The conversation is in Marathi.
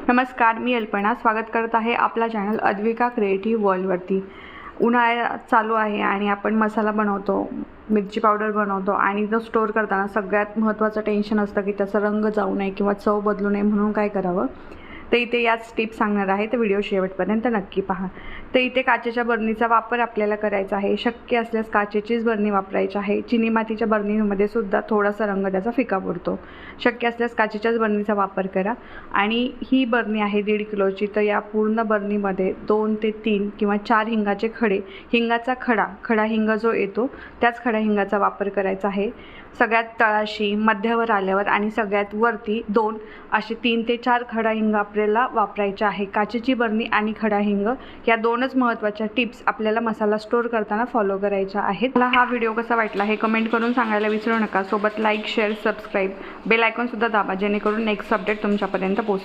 नमस्कार, मी अल्पना स्वागत करत आहे आपला चॅनल अद्विका क्रिएटिव्ह वर्ल्डवरती। उन्हाळा चालू आहे आणि आपण मसाला बनवतो, मिरची पावडर बनवतो आणि तो स्टोअर करताना सगळ्यात महत्त्वाचं टेन्शन असतं की त्याचा रंग जाऊ नये किंवा चव बदलू नये, म्हणून काय करावं ते इथे याच टिप्स सांगणार आहे। तर व्हिडिओ शेवटपर्यंत नक्की पहा। तर इथे काचेच्या बरणीचा वापर आपल्याला करायचा आहे। शक्य असल्यास काचेचीच बरणी वापरायची आहे। चिनी मातीच्या बरणीमध्ये सुद्धा थोडासा रंग त्याचा फिका पडतो। शक्य असल्यास काचेच्याच बरणीचा वापर करा। आणि ही बरणी आहे 1.5 किलोची। तर या पूर्ण बरणीमध्ये 2 ते 3 किंवा 4 हिंगाचे खडे, हिंगाचा खडा हिंग जो येतो त्याच खडा हिंगाचा वापर करायचा आहे। सगळ्यात तळाशी, मध्यावर आल्यावर आणि सगळ्यात वरती 2 असे 3 ते 4 खडा हिंग आपल्याला वापरायचा आहे। काचेची बरणी आणि खडा हिंग या दोनच महत्त्वाच्या टिप्स आपल्याला मसाला स्टोअर करताना फॉलो करायच्या आहेत। मला हा व्हिडिओ कसा वाटला हे कमेंट करून सांगायला विसरू नका। सोबत like, share, subscribe, bell icon सुद्धा दाबा, जेणेकरून नेक्स्ट अपडेट तुमच्यापर्यंत पोहोचेल।